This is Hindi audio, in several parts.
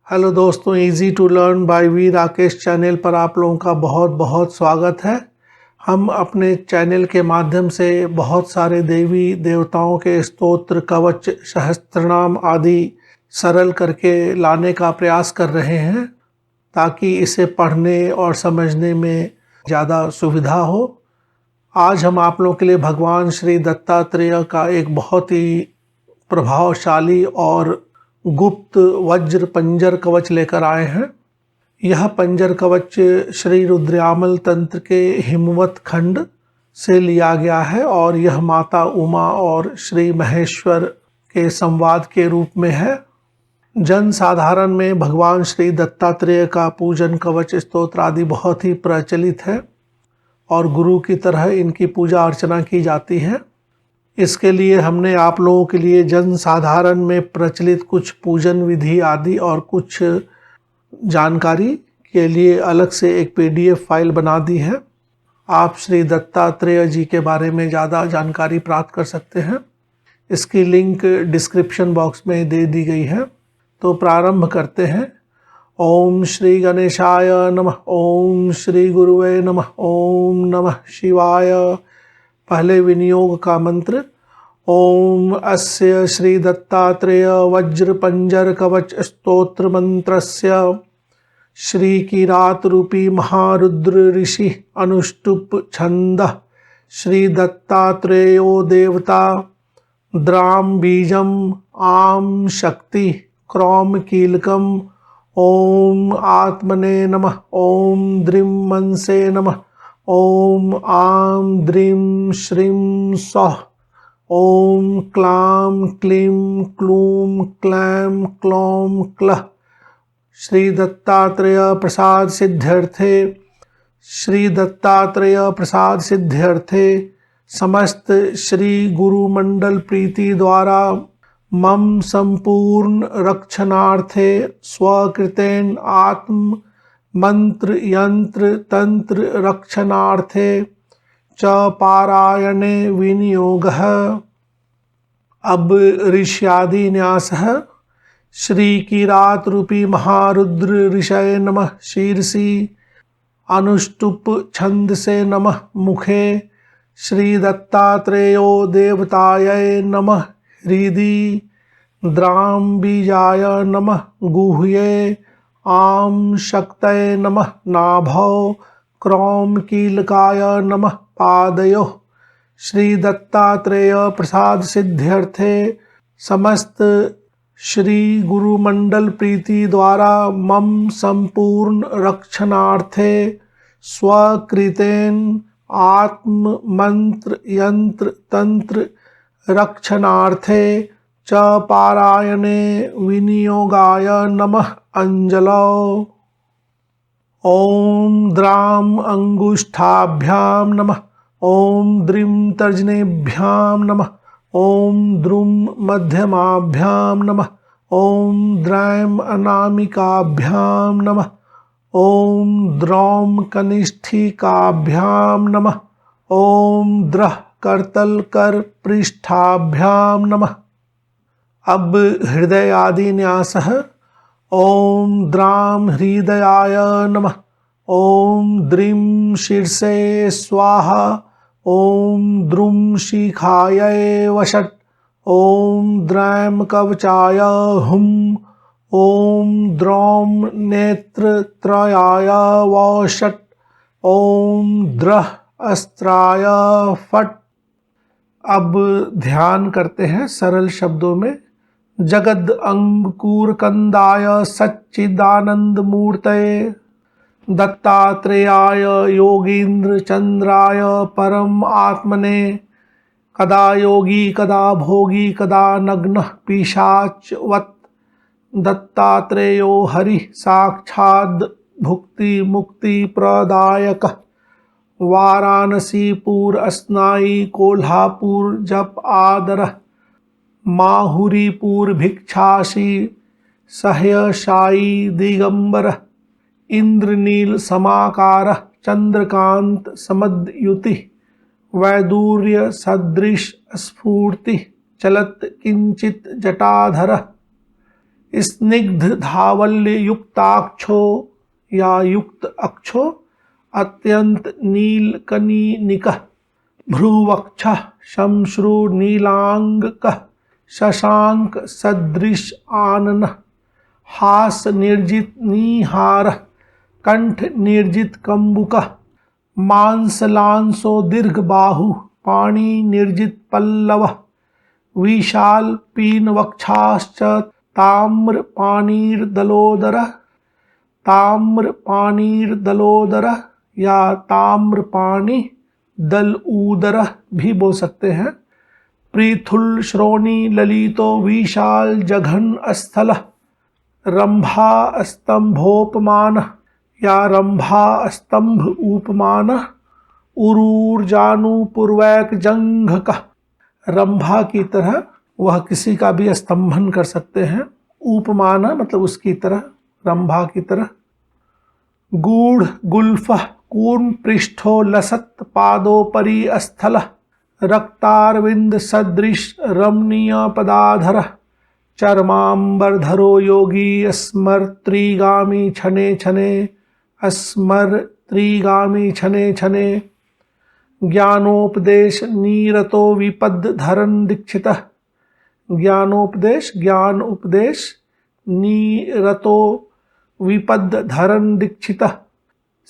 हेलो दोस्तों, easy to learn by V Rakesh channel पर आप लोगों का बहुत बहुत स्वागत है। हम अपने चैनल के माध्यम से बहुत सारे देवी देवताओं के स्तोत्र, कवच, सहस्त्रनाम आदि सरल करके लाने का प्रयास कर रहे हैं ताकि इसे पढ़ने और समझने में ज़्यादा सुविधा हो। आज हम आप लोगों के लिए भगवान श्री दत्तात्रेय का एक बहुत ही प्रभावशाली और गुप्त वज्र पंजर कवच लेकर आए हैं। यह पंजर कवच श्री रुद्रयामल तंत्र के हिमवत खंड से लिया गया है और यह माता उमा और श्री महेश्वर के संवाद के रूप में है। जन साधारण में भगवान श्री दत्तात्रेय का पूजन, कवच, स्तोत्र आदि बहुत ही प्रचलित है और गुरु की तरह इनकी पूजा अर्चना की जाती है। इसके लिए हमने आप लोगों के लिए जन साधारण में प्रचलित कुछ पूजन विधि आदि और कुछ जानकारी के लिए अलग से एक PDF फाइल बना दी है। आप श्री दत्तात्रेय जी के बारे में ज़्यादा जानकारी प्राप्त कर सकते हैं। इसकी लिंक डिस्क्रिप्शन बॉक्स में दे दी गई है। तो प्रारंभ करते हैं। ओम श्री गणेशाय नमः। ओम श्री गुरुवे नमः। ओम नमः शिवाय। पहले विनियोग का मंत्र। ओम अस्य श्री दत्तात्रेय वज्र पंजर कवच स्तोत्र मंत्रस्य श्री किरात रूपी महारुद्र ऋषि अनुष्टुप छंदः श्री दत्तात्रेयो देवता द्राम बीजम आम शक्ति क्रौम कीलकम। ओम आत्मने नमः। ओम द्रीं मनसे नमः। ओम आम द्रीं श्रीं सौः। ओम क्लां क्लीं क्लूं क्लैं क्लौं क्लः। श्री दत्तात्रेय प्रसाद सिद्ध्यर्थे। श्री दत्तात्रेय प्रसाद सिद्ध्यर्थे समस्त श्री गुरु मंडल प्रीति द्वारा मम संपूर्ण रक्षणार्थे स्वकृतेन आत्म मंत्र यंत्र तंत्र रक्षणार्थे च पारायणे विनियोगः। अब ऋष्यादि न्यासः। श्री किरात रूपी महारुद्र ऋषये नमः शीर्षि अनुष्टुप छंद से नमः मुखे। श्री दत्तात्रेयो देवतायै नमः हृदि। द्रां बीजाय नमः गुह्ये। आम शक्तये नमः नाभौ। क्रौम कीलकाय नमः पादयोः। श्री दत्तात्रेय प्रसाद सिद्ध्यर्थे समस्त श्री गुरु मंडल प्रीति द्वारा मम संपूर्ण रक्षणार्थे स्वकृतेन आत्म मंत्र यंत्र तंत्र रक्षणार्थे च पारायणे विनियोगाय नमः अंजलौ। ओम द्रां अंगुष्ठाभ्यां नमः। ओम द्रीं तर्जनेभ्यां नमः। ओम द्रुं मध्यमाभ्यां नमः। ओम द्रैं अनामिकाभ्यां नमः। ओम द्रौं कनिष्ठिकाभ्यां नमः। ओम द्रः करतलकर पृष्ठाभ्यां नमः। अब हृदय आदि न्यासः। ओम द्रां हृदयाय नमः। ओम द्रीं शीर्षे स्वाहा। ओम द्रुं शिखायै वषट्। ओम द्रैं कवचाय हुम्। ओम द्रौं नेत्रत्रयाय वषट्। ओम द्रः अस्त्राय फट्। अब ध्यान करते हैं सरल शब्दों में। जगद अंकुर कंदाय सच्चिदानंद मूर्तये दत्तात्रेयाय योगींद्र चंद्राय परम आत्मने कदा योगी कदा भोगी कदा नग्नः पिशाचवत् दत्तात्रेयो हरि साक्षात् भुक्ति मुक्ति प्रदायकः। वाराणसीपुर अस्नाई कोल्हापुर जप आदरः। माहुरीपुर भिक्षासी सह्यसाई दिगंबरः। इंद्रनील समाकारः चंद्रकांत समद्युति। वैदूर्य सदृश स्फूर्ति चलत किंचित जटाधरः। स्निग्ध धावल्य युक्ताक्षो या युक्त अक्षो अत्यंत नीलकनिनिकः भ्रुवक्षः शमश्रु नीलांगकः शशांक सदृश आननः हास निर्जित निहारः कंठ निर्जित कंबुकः मांसलांसो दीर्घ बाहु पाणी निर्जित पल्लवः विशाल पीन वक्षाश्च ताम्र पाणिर्दलोदरः या ताम्रपाणी दल उदरः भी बोल सकते हैं। पृथुल श्रोणी ललितो विशाल जघन स्थलः रंभा स्तंभोपमानः या रंभा स्तंभ उपमानः उरूर्जानुपूर्वक जंघकः रंभा की तरह वह किसी का भी स्तंभन कर सकते हैं। उपमान मतलब उसकी तरह, रंभा की तरह। गूढ़ गुल्फः कूर्म पृष्ठो लसत् पादोपरि स्थलः रक्तारविंद सदृश रमणीय पदाधरः चर्मांबरधरो योगी स्मर त्रिगामी छने छने ज्ञानोपदेश नीरतो विपद धरन दीक्षितः ज्ञान उपदेश नीरतो विपद धरन दीक्षितः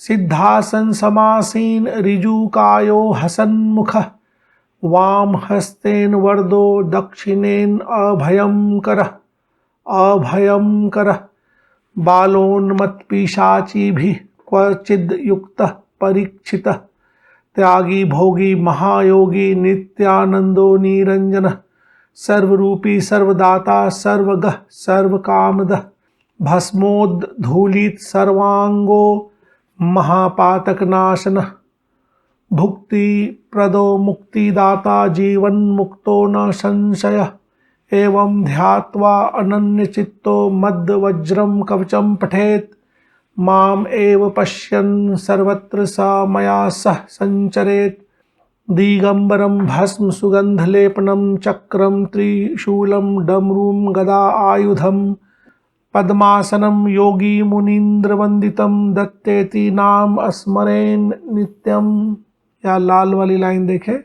सिद्धासन समासीन ऋजुकायो हसन्मुखः वाम हस्तेन वरदो दक्षिणेन अभयंकरः बालोन्मत्त पिशाचिभिः क्वचिद् युक्तः परीक्षितः त्यागी भोगी महायोगी नित्यानंदो निरंजनः सर्वरूपी सर्वदाता सर्वगः सर्वकामदः भस्मोद्धूलित सर्वांगो महापातकनाशनः भुक्ति प्रदो मुक्तिदाता जीवन मुक्तो न संशयः एवं ध्यात्वा अनन्यचित्तो मद्वज्रं कवचं पठेत् माम एव पश्यन् सर्वत्र स मया सह संचरेत् दिगंबरं भस्म सुगंधलेपनं चक्रं त्रिशूलं डमरूं गदा आयुधं पद्मासनं योगी मुनीन्द्रवंदितं दत्तेति नाम स्मरेन् नित्यं। या लाल वाली लाइन देखें,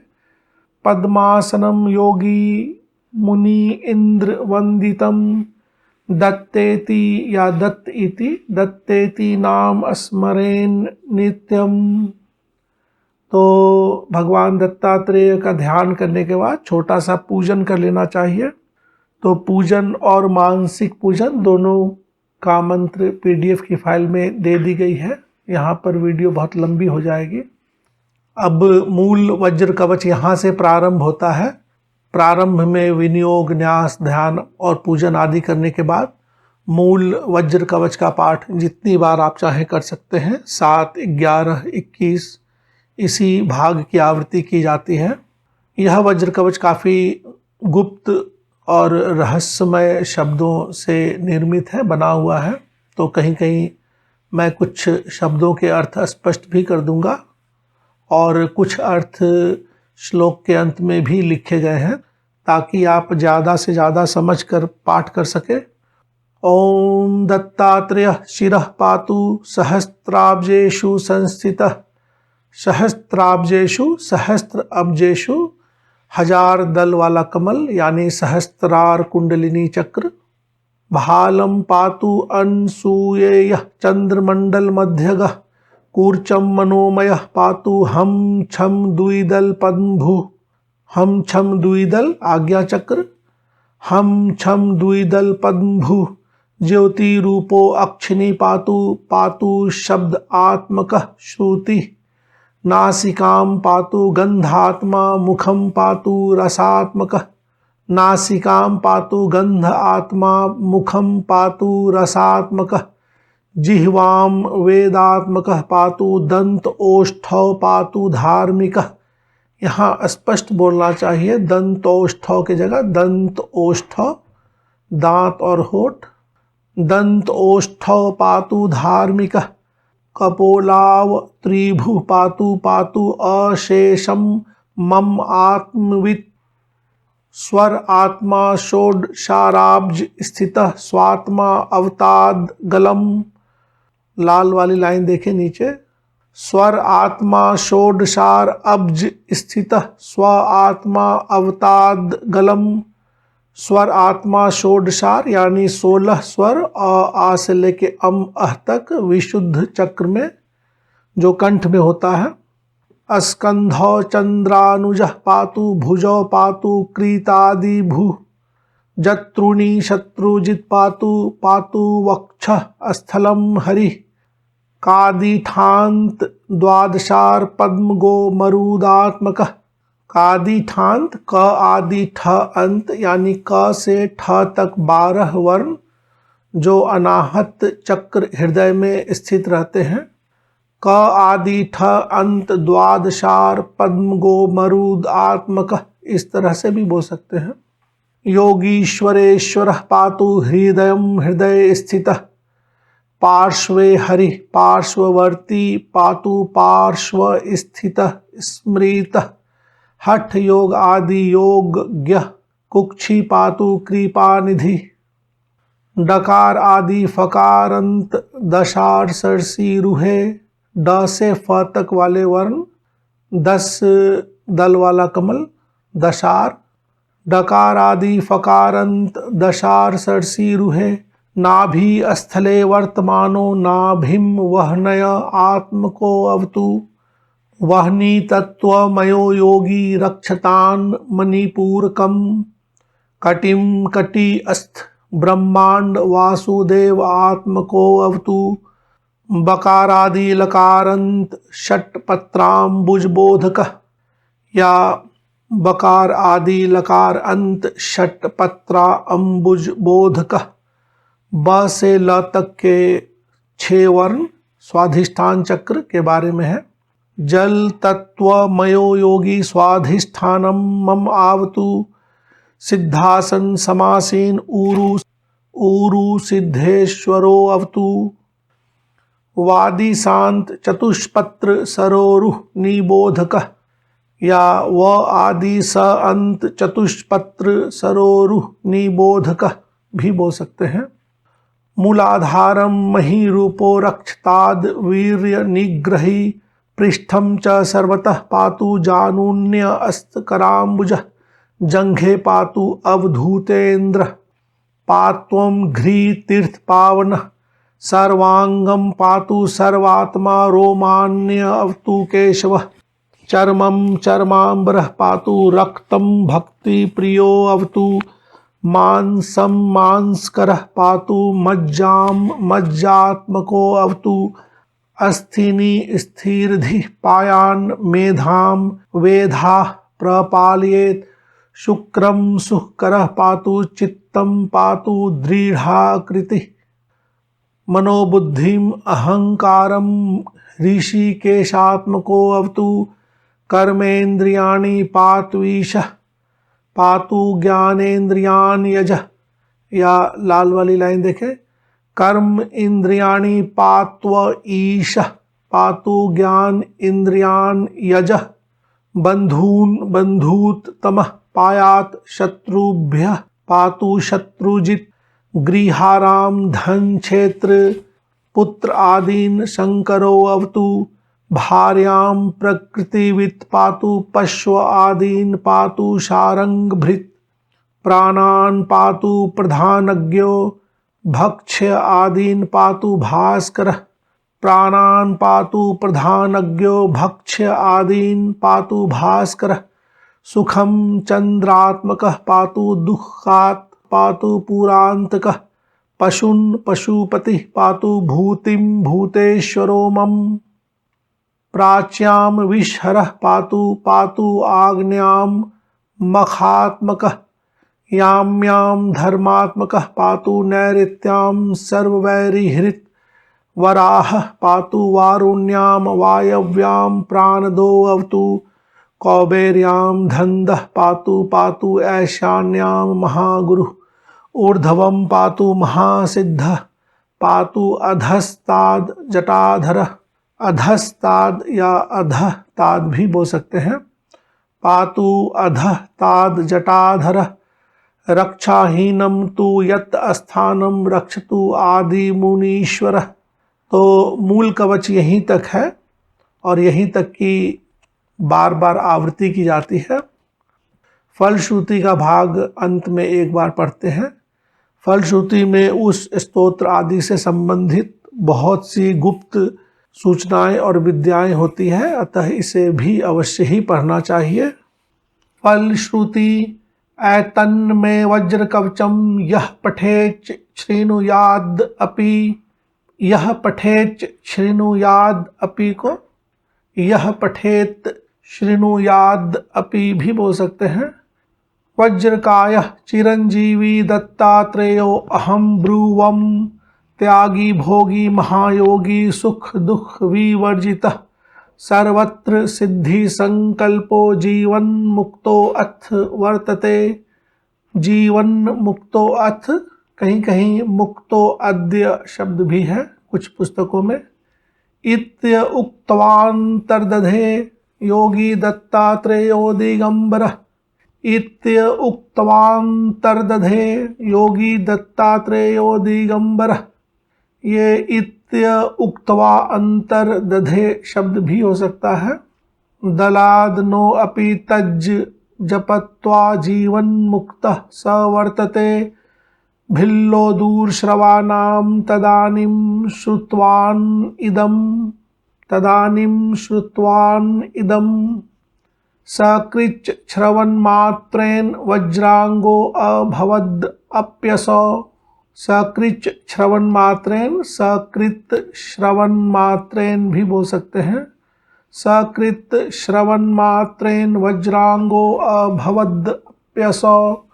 पद्मासनं योगी मुनि इंद्र वंदितम दत्तेति या दत्त इति दत्तेति नाम स्मरेन नित्यम। तो भगवान दत्तात्रेय का ध्यान करने के बाद छोटा सा पूजन कर लेना चाहिए। तो पूजन और मानसिक पूजन दोनों का मंत्र पीडीएफ की फाइल में दे दी गई है। यहाँ पर वीडियो बहुत लंबी हो जाएगी। अब मूल वज्र कवच यहाँ से प्रारंभ होता है। प्रारंभ में विनियोग, न्यास, ध्यान और पूजन आदि करने के बाद मूल वज्र कवच का पाठ जितनी बार आप चाहें कर सकते हैं। 7, 11, 21 इसी भाग की आवृत्ति की जाती है। यह वज्र कवच काफ़ी गुप्त और रहस्यमय शब्दों से निर्मित है, बना हुआ है। तो कहीं कहीं मैं कुछ शब्दों के अर्थ स्पष्ट भी कर दूंगा और कुछ अर्थ श्लोक के अंत में भी लिखे गए हैं ताकि आप ज़्यादा से ज़्यादा समझ कर पाठ कर सके। ओम दत्तात्रेय शिरः पातु सहस्त्राब्जेषु संस्थितः सहस्त्राब्जेषु सहस्त्र अब्जेषु हजार दल वाला कमल यानी सहस्त्रार कुंडलिनी चक्र। भालं पातु अनसूयेयः चंद्रमंडल मध्यगः कूर्चम मनोमयः पातु हम छम द्विदल पद्मभु। हम छम द्विदल आज्ञा चक्र, हम छम द्विदल पद्मभु। ज्योति रूपो अक्षिणी पातु पातु शब्द आत्मकः श्रुति। नासिकां पातु गंधात्मा मुखम पातु रसात्मकः। नासिकां पातु गंध आत्मा मुखम पातु रसात्मकः। जिह्वां वेदात्मकः पातु दंत ओष्ठौ पातु धार्मिकः। यहाँ स्पष्ट बोलना चाहिए, दंतोष्ठौ की जगह दंत ओष्ठौ, दांत और होठ। दंत ओष्ठौ पातु धार्मिकः। कपोलाव त्रिभु पातु पातु अशेषम मम आत्मवित्। स्वर आत्मा षोडशाराब्ज स्थितः स्वात्मा अवताद गलम। लाल वाली लाइन देखें नीचे, स्वर आत्मा षोडशार अब्ज स्थितः स्व आत्मा अवताद गलम। स्वर आत्मा षोडशार यानी 16 स्वर और आ से लेके अम अह तक विशुद्ध चक्र में जो कंठ में होता है। अस्कंधौ चंद्रानुजः पातु भुजौ पातु क्रीतादि भू। जत्रुणी शत्रुजित पातु पातु वक्षः स्थलम हरि। कादिठांत द्वादशार पद्म गो मरुदात्मक। कादिठांत क आदि ठ अंत यानी क से ठ तक 12 वर्ण जो अनाहत चक्र हृदय में स्थित रहते हैं। क आदि ठ अंत द्वादशार पद्म गो मरुद आत्मक, इस तरह से भी बोल सकते हैं। योगीश्वरेश्वर पातु हृदयम हृदय स्थितः। पार्श्वे हरि पार्श्ववर्ती पातु पार्श्व स्थितः स्मृतः। हठ योग आदि योग्य कुक्षी पातु कृपानिधि। डकार आदि फकारांत दशार सरसी रुहे। ड से फ तक वाले वर्ण 10 दल वाला कमल दशार। डकार आदि फकारांत दशार सरसी रुहे। नाभि स्थले वर्तमानो नाभिम वहनय आत्मको अवतु। वहनी तत्वमयो योगी रक्षतान मणिपूरकम। कटिम कटि अस्थ ब्रह्मांड वासुदेव आत्मको अवतु। बकारादि लकारांत षट्पत्राम्बुज बोधक या बकार आदि लकार अंत षट्पत्रा अम्बुज बोधक। ब से ल तक के 6 वर्ण स्वाधिष्ठान चक्र के बारे में है। जल तत्वमयो योगी स्वाधिष्ठानम मम आवतु। सिद्धासन समासीन ऊरु सिद्धेश्वरो अवतु। वादी शांत चतुष्पत्र सरोरुह निबोधक या व आदि स अंत चतुष्पत्र सरोरुह निबोधक भी बोल सकते हैं। मूलाधारम मही रूपो रक्षताद वीर्य निग्रही। पृष्ठम च सर्वतः पातु जानून्य अस्तकराम्बुज। जंघे पातु अवधूतेन्द्र। पात्वम घ्री तीर्थ पावन। सर्वांगम पातु सर्वात्मा रोमान्य अवतु केशव। चर्मम चर्मांबर पातु रक्तम भक्ति प्रियो अवतु। मांसम मांसकर पातु मज्जाम मज्जात्मको अवतु। अस्थिनी स्थिरधि पायान मेधाम वेधा प्रपालयेत। शुक्रम सुकर पातु चित्तम पातु दृढ़ाकृति। मनोबुद्धिम अहंकारम ऋषिकेशात्मको अवतु। कर्मेन्द्रियाणि पात्वीशः पातु ज्ञानेन्द्रियान यजः या लाल वाली लाइन देखें, कर्म इंद्रियाणि पात्व ईशः पातु ज्ञान इंद्रियान यजः। बंधून बंधूत तमः पायात शत्रुभ्यः पातु शत्रुजित। गृहाराम धन क्षेत्र पुत्र आदीन शंकरो अवतु। भार्याम प्रकृतिवित पातु पश्व आदीन पातु शारंग भृत। प्राणान पातु प्रधानज्ञो भक्ष्य आदीन पातु भास्कर। प्राणान पातु प्रधानज्ञो भक्ष्य आदीन पातु भास्कर। सुखम चंद्रात्मकः पातु दुःखात् पातु पुरांतकः। पशुन पशुपति पातु भूतिम भूतेश्वरो मम। प्राच्याम विषहरः पातु पातु आग्न्याम मखात्मकः। याम्याम धर्मात्मकः पातु नैऋत्याम सर्ववैरिहृत्। वराहः पातु वारुण्याम वायव्याम प्राणदो अवतु। कौबेर्याम धन्दः पातु पातु ऐशान्याम महागुरुः। ऊर्ध्वम पातु महासिद्धः पातु अधस्ताद जटाधरः। अधस्ताद या अधस्ताद भी बोल सकते हैं। पातु अधः ताद जटाधरः रक्षाहीनं तु यत् स्थानं रक्षतु आदि मुनीश्वरः। तो मूल कवच यहीं तक है और यहीं तक की बार बार आवृत्ति की जाती है। फलश्रुति का भाग अंत में एक बार पढ़ते हैं। फलश्रुति में उस स्तोत्र आदि से संबंधित बहुत सी गुप्त सूचनाएं और विद्याएं होती है, अतः इसे भी अवश्य ही पढ़ना चाहिए। फलश्रुति एतन्मे वज्र कवचम यः पठेत् शृणुयाद अपि। यह पठेत् शृणुयाद अपि को यह पठेत शृणुयाद अपि भी बोल सकते हैं। वज्रकाय चिरंजीवी दत्तात्रेयो अहम ब्रुवम त्यागी भोगी महायोगी सुख दुख विवर्जितः सर्वत्र सिद्धि संकल्पो जीवन मुक्तो अथ वर्तते। जीवन मुक्तो अथ, कहीं कहीं मुक्तो अद्य शब्द भी है कुछ पुस्तकों में। इत्य उक्तवान्तर्दधे योगी दत्तात्रेयो दिगंबरः। इत्य उक्तवान्तर्दधे योगी दत्तात्रेयो दिगंबरः। ये इत्य उक्तवा अंतर्दधे शब्द भी हो सकता है। दलाद नो अपि तज्ज जपत्वा जीवन मुक्तः स वर्तते। भिल्लो दूरश्रवाणां तदानीं श्रुत्वान् इदम् सकृच् श्रवन्मात्रेण वज्रांगो अभवद् अप्यसौ। सकृच् श्रवन्मात्रेण, सकृत श्रवन्मात्रेण भी बोल सकते हैं। सकृत श्रवन्मात्रेण वज्रांगो अभवद् अप्यसौ।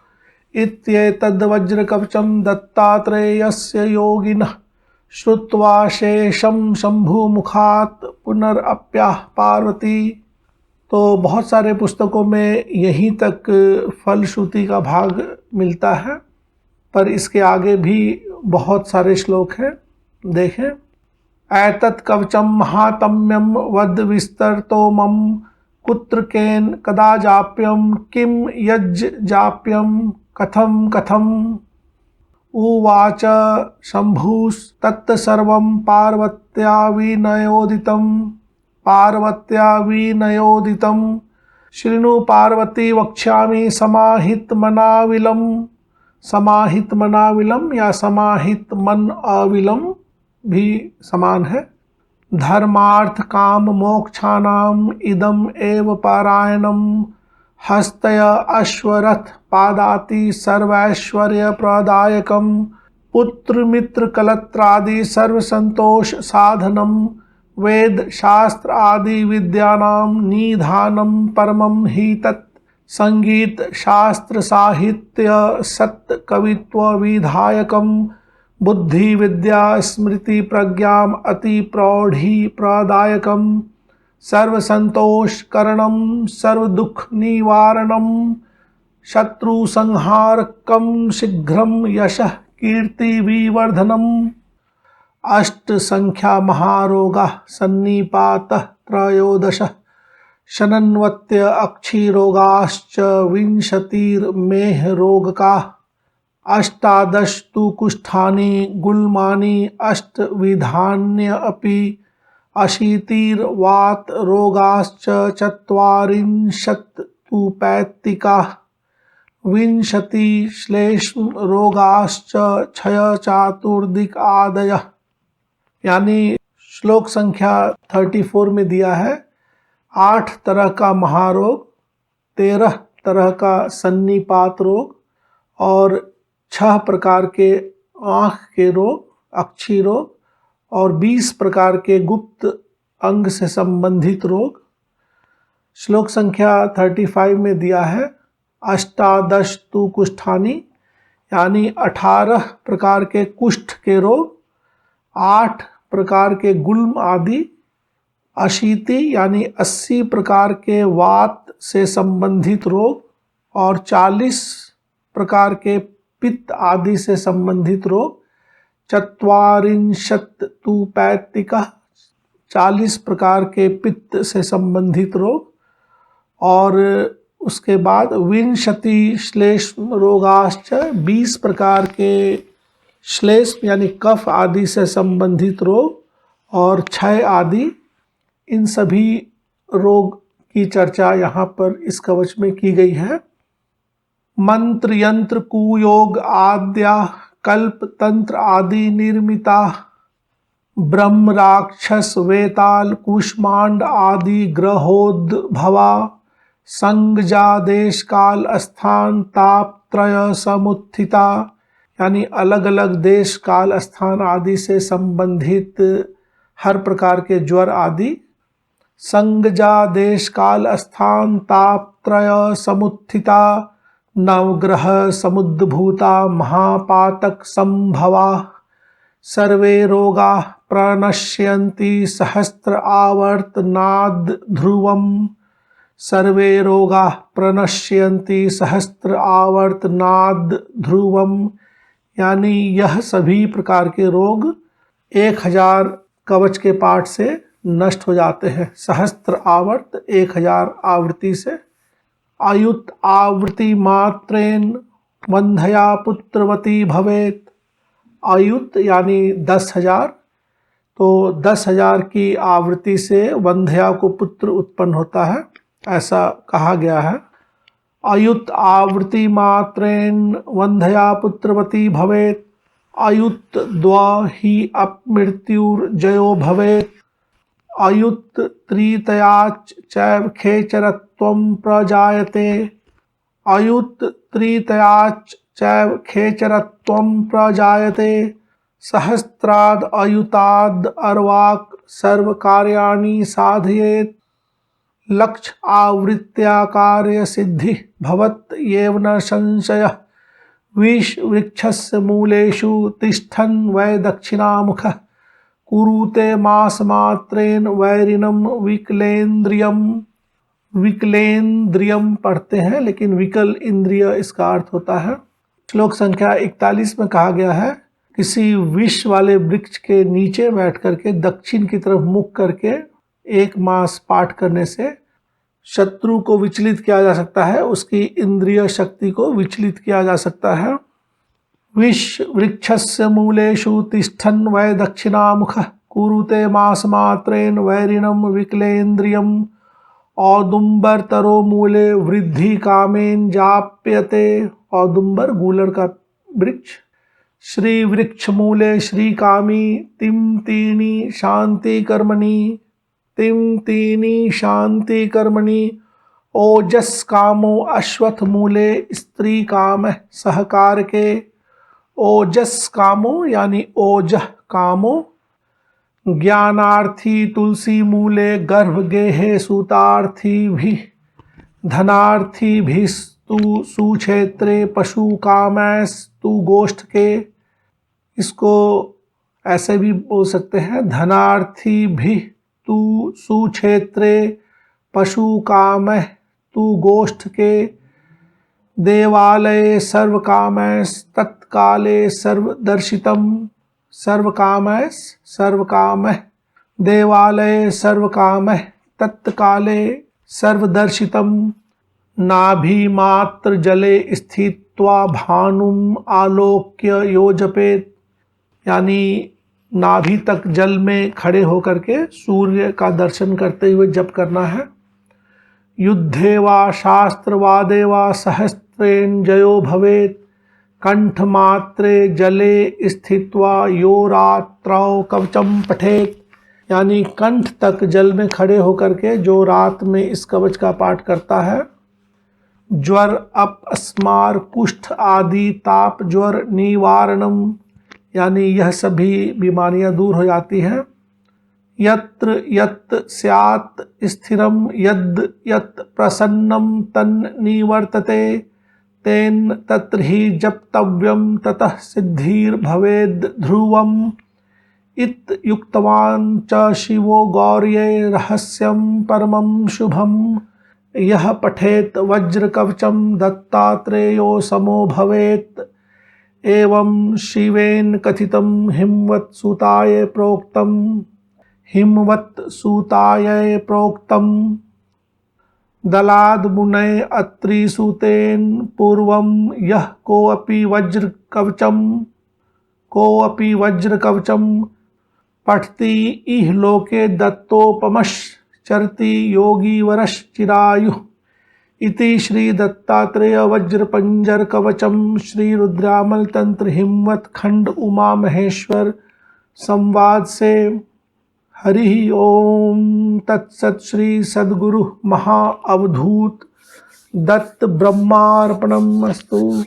इत्येतद् वज्रकवचं दत्तात्रेयस्य योगिनः श्रुत्वा शेषं शंभुमुखात् पुनरप्याह पार्वती। तो बहुत सारे पुस्तकों में यहीं तक फलश्रुति का भाग मिलता है, पर इसके आगे भी बहुत सारे श्लोक हैं। देखें, एतत् कवचं महात्म्यं वद विस्तरतो मम कुत्र केन कदा जाप्यं किम यज् जाप्यं कथम कथम। उवाच शंभुस्तत्सर्वं पार्वत्या विनयोदितं शृणु पार्वती वक्ष्यामि समाहित मनाविलम। समाहित मनाविलम या समाहित मन अविलम भी समान है। धर्मार्थ काम मोक्षाणाम इदम एव पारायणम हस्तय अश्वरथ पादाति सर्वैश्वर्य प्रदायकम पुत्र मित्र कलत्रादि सर्व संतोष साधनम वेद शास्त्र आदि विद्यानां निधानम परमं हि तत्। संगीत शास्त्र साहित्य सत्य कवित्व विधायकम बुद्धि विद्या स्मृति प्रज्ञाम अति प्रौढ़ी प्रदायकम सर्व संतोष करणम सर्व दुख निवारणम शत्रु संहारकम शीघ्रम यशः कीर्ति विवर्धनम। अष्ट संख्या महारोगा सन्निपातः त्रयोदश शनन्वत्य अक्षिरोगाश्च विंशतिर्मेह रोगका। अष्टादश तु कुष्ठानि गुल्मानि अष्ट विधान्य अपि अशीतिर्वात रोगाश्च चत्वारिंशत् तु पैत्तिका। विंशति श्लेष्म रोगाश्च क्षय चातुर्दिक आदयः। यानी श्लोक संख्या 34 में दिया है 8 तरह का महारोग, 13 तरह का सन्निपात रोग और 6 प्रकार के आँख के रोग, अक्षी रोग और 20 प्रकार के गुप्त अंग से संबंधित रोग। श्लोक संख्या 35 में दिया है अष्टादश तु कुष्ठानि, यानी 18 प्रकार के कुष्ठ के रोग, 8 प्रकार के गुल्म आदि, अशीति यानी 80 प्रकार के वात से संबंधित रोग और 40 प्रकार के पित्त आदि से संबंधित रोग। चत्वारिंशत् तु पैत्तिका, 40 प्रकार के पित्त से संबंधित रोग और उसके बाद विंशति श्लेष्म रोगाश्च 20 प्रकार के श्लेष्म यानी कफ आदि से संबंधित रोग और क्षय आदि, इन सभी रोग की चर्चा यहाँ पर इस कवच में की गई है। मंत्र यंत्र कुयोग आद्या कल्प तंत्र आदि निर्मिता ब्रह्म राक्षस वेताल कुष्मांड आदि ग्रहोद्भवा संगजा देश काल स्थान ताप त्रय समुत्थिता, यानी अलग अलग देश काल स्थान आदि से संबंधित हर प्रकार के ज्वर आदि। संगजा देश काल स्थान ताप त्रय समुत्थिता नवग्रह समुद्भूता महापातक संभवा सर्वे रोगा प्रणश्यन्ति सहस्त्र आवर्तनाद ध्रुवम सर्वे रोगा प्रणश्यन्ति सहस्त्र आवर्तनाद ध्रुवम, यानी यह सभी प्रकार के रोग 1000 कवच के पाठ से नष्ट हो जाते हैं। सहस्त्र आवर्त 1000 आवृत्ति से। आयुत आवृत्ति मात्रेन वंध्या पुत्रवती भवेत। आयुत यानी 10,000, तो 10,000 की आवृत्ति से वंध्या को पुत्र उत्पन्न होता है, ऐसा कहा गया है। आयुत आवृत्ति मात्रेन वंध्या पुत्रवती भवेत। आयुत द्वा ही अपमृत्युर्जयो भवेत। आयुत त्रितयाच चैव खेचरत्वं प्रजायते। आयुत त्रितयाच चैव खेचरत्वं प्रजायते। सहस्त्राद आयुताद अर्वाक सर्वकार्याणि साधयेत्। लक्ष आवृत्त्या कार्य सिद्धि भवत् येव न संशयः। विष वृक्षस्य मूलेषु तिष्ठन् वै दक्षिणामुखः। कुरुते मासमात्रेण वैरिणं विकलेन्द्रियम। विकलेन्द्रियम पढ़ते हैं लेकिन विकल इंद्रिय इसका अर्थ होता है। श्लोक संख्या 41 में कहा गया है, किसी विष वाले वृक्ष के नीचे बैठ करके दक्षिण की तरफ मुख करके 1 मास पाठ करने से शत्रु को विचलित किया जा सकता है, उसकी इंद्रिय शक्ति को विचलित किया जा सकता है। विष वृक्षस्य मूलेषु तिष्ठन् वै दक्षिणामुखः। कुरुते मासमात्रेण वैरिणं विकलेन्द्रियम्। औदुम्बर तरो मूले वृद्धि कामेन जाप्यते। औदुम्बर गूलर का वृक्ष। श्री वृक्ष मूले श्री कामी तिम तीनी शांति कर्मणि। तिम तीनी शांति कर्मणि। ओजस कामो अश्वत्थ मूले स्त्री काम सहकार के। ओजस कामो यानी ओजः कामो। ज्ञानार्थी तुलसी मूले गर्भ गेहे सूतार्थी भी। धनार्थी भिस्तु सुक्षेत्रे पशु कामैस्तु गोष्ठ के। इसको ऐसे भी बोल सकते हैं, धनार्थी भी तु सुक्षेत्रे पशु कामः तु गोष्ठ के। देवालये सर्वकामैस् तत्काले सर्वदर्शितम्। सर्वकामैस् सर्वकामः। देवालये सर्वकामः तत्काले सर्वदर्शितम्। नाभिमात्र जले स्थित्वा भानुम आलोक्य योजपेत, यानी नाभि तक जल में खड़े होकर के सूर्य का दर्शन करते हुए जप करना है। युद्धे वा शास्त्रवादे वा सहस्त्रेण जयो भवेत्। कंठमात्रे जले स्थित्वा यो रात्रौ कवचम पठेत, यानी कंठ तक जल में खड़े होकर के जो रात में इस कवच का पाठ करता है। ज्वर अपस्मार कुष्ठ आदि ताप ज्वर निवारणम, यानी यह सभी बीमारियां दूर हो जाती हैं। यत्र यत् स्यात् स्थिरम यद् यत् प्रसन्नम तन् निवर्तते। तेन तत्र ही जप्तव्यम ततः सिद्धिर्भवेद् ध्रुवम। इत युक्तवान् च शिवो गौर्ये रहस्यं परमं शुभम। यह पठेत वज्रकवचम दत्तात्रेयो समो भवेत्। एवं शिवेन कथितं हिमवत् सूताय प्रोक्तम्। हिमवत् सूताय प्रोक्तम्। दलाद मुनय अत्रि सूतेन पूर्वम यः कोऽपि वज्र कवचम पठति इह लोके दत्तोपमश्चरति योगी वरश्चिरायुः इति श्री दत्तात्रेय वज्र पंजर कवचम श्री रुद्रामल तंत्र हिम्मत खंड उमा महेश्वर संवाद से। हरि ओम तत्सत। श्री सद्गुरु महा अवधूत दत्त ब्रह्मार्पणमस्तु।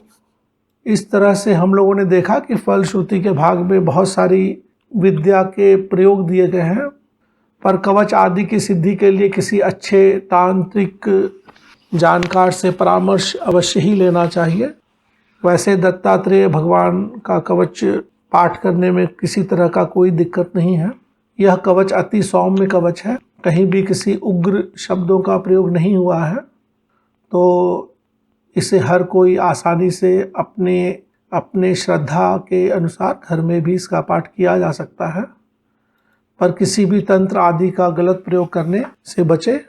इस तरह से हम लोगों ने देखा कि फलश्रुति के भाग में बहुत सारी विद्या के प्रयोग दिए गए हैं, पर कवच आदि की सिद्धि के लिए किसी अच्छे तांत्रिक जानकार से परामर्श अवश्य ही लेना चाहिए। वैसे दत्तात्रेय भगवान का कवच पाठ करने में किसी तरह का कोई दिक्कत नहीं है। यह कवच अति सौम्य कवच है, कहीं भी किसी उग्र शब्दों का प्रयोग नहीं हुआ है, तो इसे हर कोई आसानी से अपने श्रद्धा के अनुसार घर में भी इसका पाठ किया जा सकता है, पर किसी भी तंत्र आदि का गलत प्रयोग करने से बचे।